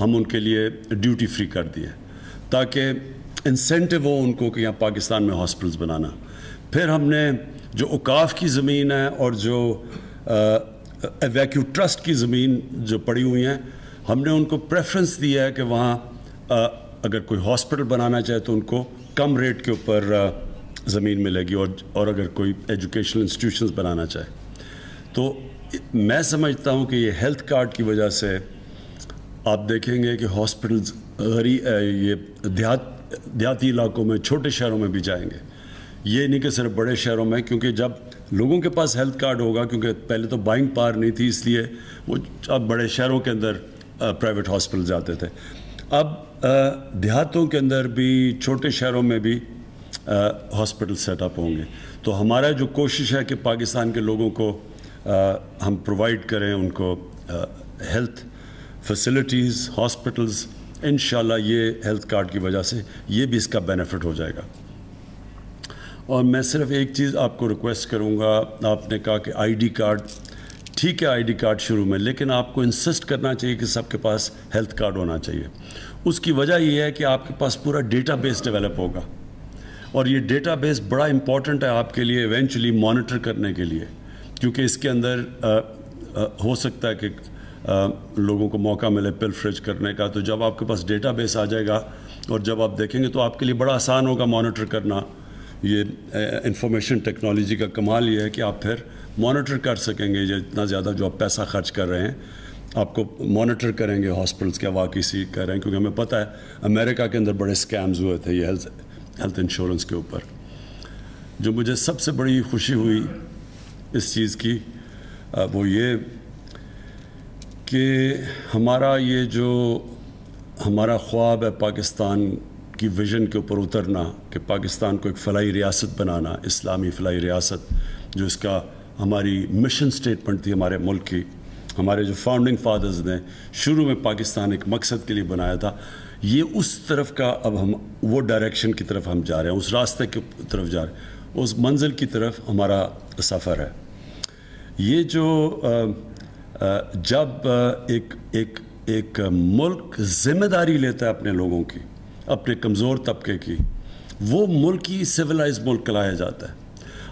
ہم ان کے لیے ڈیوٹی فری کر دیے تاکہ انسینٹیو ہو ان کو کہ یہاں پاکستان میں ہاسپٹلز بنانا. پھر ہم نے جو اوقاف کی زمین ہے اور جو ایویکیو ٹرسٹ کی زمین جو پڑی ہوئی ہیں, ہم نے ان کو پریفرنس دیا ہے کہ وہاں اگر کوئی ہاسپٹل بنانا چاہے تو ان کو کم ریٹ کے اوپر زمین ملے گی, اور اگر کوئی ایجوکیشنل انسٹیٹیوشنز بنانا چاہے. تو میں سمجھتا ہوں کہ یہ ہیلتھ کارڈ کی وجہ سے آپ دیکھیں گے کہ ہاسپٹلز یہ دیہاتی علاقوں میں, چھوٹے شہروں میں بھی جائیں گے. یہ نہیں کہ صرف بڑے شہروں میں, کیونکہ جب لوگوں کے پاس ہیلتھ کارڈ ہوگا, کیونکہ پہلے تو بائنگ پاور نہیں تھی, اس لیے وہ اب بڑے شہروں کے اندر پرائیویٹ ہاسپٹل جاتے تھے. اب دیہاتوں کے اندر بھی, چھوٹے شہروں میں بھی ہاسپٹل سیٹ اپ ہوں گے. تو ہمارا جو کوشش ہے کہ پاکستان کے لوگوں کو ہم پرووائڈ کریں ان کو ہیلتھ فیسلٹیز, ہاسپٹلز. انشاءاللہ یہ ہیلتھ کارڈ کی وجہ سے یہ بھی اس کا بینیفٹ ہو جائے گا. اور میں صرف ایک چیز آپ کو ریکویسٹ کروں گا, آپ نے کہا کہ آئی ڈی کارڈ, ٹھیک ہے آئی ڈی کارڈ شروع میں, لیکن آپ کو انسسٹ کرنا چاہیے کہ سب کے پاس ہیلتھ کارڈ ہونا چاہیے. اس کی وجہ یہ ہے کہ آپ کے پاس پورا ڈیٹا بیس ڈیولپ ہوگا, اور یہ ڈیٹا بیس بڑا امپورٹنٹ ہے آپ کے لیے ایونچولی مانیٹر کرنے کے لیے, کیونکہ اس کے اندر ہو سکتا ہے کہ لوگوں کو موقع ملے پلفریج کرنے کا. تو جب آپ کے پاس ڈیٹا بیس آ جائے گا اور جب آپ دیکھیں گے تو آپ کے لیے بڑا آسان ہوگا مانیٹر کرنا. یہ انفارمیشن ٹیکنالوجی کا کمال یہ ہے کہ آپ پھر مانیٹر کر سکیں گے. اتنا زیادہ جو آپ پیسہ خرچ کر رہے ہیں, آپ کو مانیٹر کریں گے ہاسپٹلس کیا واقعی سی کر رہے ہیں, کیونکہ ہمیں پتہ ہے امریکہ کے اندر بڑے اسکیمز ہوئے تھے یہ ہیلتھ انشورنس کے اوپر. جو مجھے سب سے بڑی خوشی ہوئی اس چیز کی وہ یہ کہ ہمارا یہ جو ہمارا خواب ہے پاکستان کی ویژن کے اوپر اترنا, کہ پاکستان کو ایک فلاحی ریاست بنانا, اسلامی فلاحی ریاست, جو اس کا ہماری مشن سٹیٹمنٹ تھی ہمارے ملک کی. ہمارے جو فاؤنڈنگ فادرز نے شروع میں پاکستان ایک مقصد کے لیے بنایا تھا, یہ اس طرف کا اب ہم وہ ڈائریکشن کی طرف ہم جا رہے ہیں, اس راستے کی طرف جا رہے ہیں, اس منزل کی طرف ہمارا سفر ہے. یہ جو جب ایک ملک ذمہ داری لیتا ہے اپنے لوگوں کی, اپنے کمزور طبقے کی, وہ ملک ہی سویلائز ملک کہلایا جاتا ہے.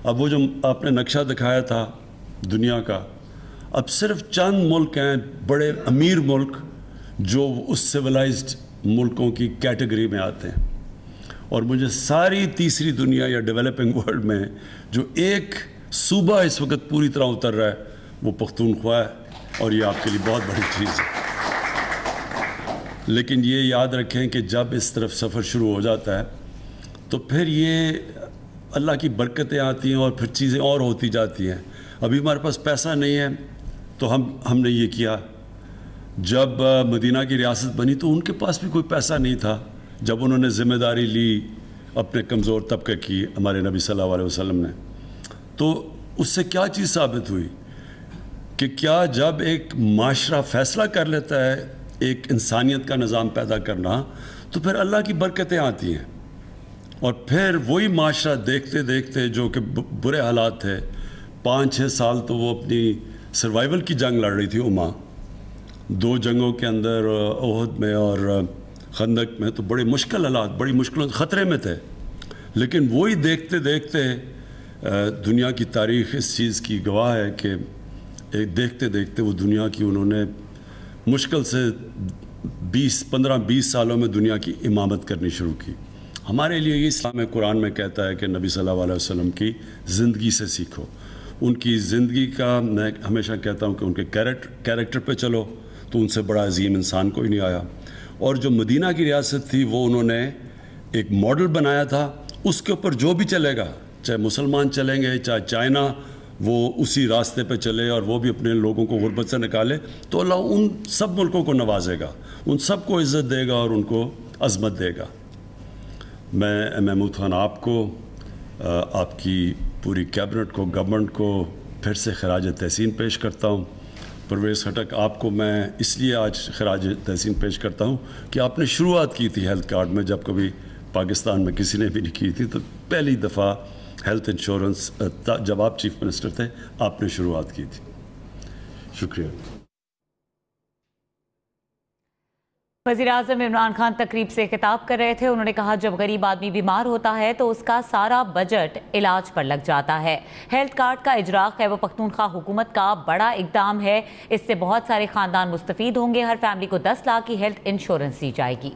اب وہ جو آپ نے نقشہ دکھایا تھا دنیا کا, اب صرف چند ملک ہیں بڑے امیر ملک جو اس سویلائزڈ ملکوں کی کیٹیگری میں آتے ہیں. اور مجھے ساری تیسری دنیا یا ڈیولپنگ ورلڈ میں جو ایک صوبہ اس وقت پوری طرح اتر رہا ہے وہ پختونخوا ہے, اور یہ آپ کے لیے بہت بڑی چیز ہے. لیکن یہ یاد رکھیں کہ جب اس طرف سفر شروع ہو جاتا ہے تو پھر یہ اللہ کی برکتیں آتی ہیں اور پھر چیزیں اور ہوتی جاتی ہیں. ابھی ہمارے پاس پیسہ نہیں ہے تو ہم نے یہ کیا. جب مدینہ کی ریاست بنی تو ان کے پاس بھی کوئی پیسہ نہیں تھا. جب انہوں نے ذمہ داری لی اپنے کمزور طبقے کی, ہمارے نبی صلی اللہ علیہ وسلم نے, تو اس سے کیا چیز ثابت ہوئی کہ کیا جب ایک معاشرہ فیصلہ کر لیتا ہے ایک انسانیت کا نظام پیدا کرنا, تو پھر اللہ کی برکتیں آتی ہیں. اور پھر وہی معاشرہ دیکھتے دیکھتے جو کہ برے حالات تھے, 5-6 سال تو وہ اپنی سروائیول کی جنگ لڑ رہی تھی امہ, 2 جنگوں کے اندر احد میں اور خندق میں, تو بڑے مشکل حالات, بڑی مشکلوں خطرے میں تھے. لیکن وہی دیکھتے دیکھتے دنیا کی تاریخ اس چیز کی گواہ ہے کہ دیکھتے دیکھتے وہ دنیا کی انہوں نے مشکل سے 15-20 سالوں میں دنیا کی امامت کرنی شروع کی. ہمارے لیے یہ اسلام قرآن میں کہتا ہے کہ نبی صلی اللہ علیہ وسلم کی زندگی سے سیکھو. ان کی زندگی کا میں ہمیشہ کہتا ہوں کہ ان کے کیریکٹر پہ چلو, تو ان سے بڑا عظیم انسان کوئی نہیں آیا. اور جو مدینہ کی ریاست تھی وہ انہوں نے ایک ماڈل بنایا تھا, اس کے اوپر جو بھی چلے گا, چاہے مسلمان چلیں گے چاہے چائنا, وہ اسی راستے پہ چلے اور وہ بھی اپنے لوگوں کو غربت سے نکالے, تو اللہ ان سب ملکوں کو نوازے گا, ان سب کو عزت دے گا اور ان کو عظمت دے گا. میں محمود خان آپ کو, آپ کی پوری کیبنٹ کو, گورنمنٹ کو پھر سے خراج تحسین پیش کرتا ہوں. پرویز خٹک آپ کو میں اس لیے آج خراج تحسین پیش کرتا ہوں کہ آپ نے شروعات کی تھی ہیلتھ کارڈ میں, جب کبھی پاکستان میں کسی نے بھی نہیں کی تھی. تو پہلی دفعہ ہیلتھ انشورنس جب آپ چیف منسٹر تھے آپ نے شروعات کی تھی. شکریہ. وزیراعظم عمران خان تقریب سے خطاب کر رہے تھے. انہوں نے کہا جب غریب آدمی بیمار ہوتا ہے تو اس کا سارا بجٹ علاج پر لگ جاتا ہے. ہیلتھ کارڈ کا اجرا خیبر پختونخوا حکومت کا بڑا اقدام ہے. اس سے بہت سارے خاندان مستفید ہوں گے. ہر فیملی کو 10 لاکھ کی ہیلتھ انشورنس دی جائے گی.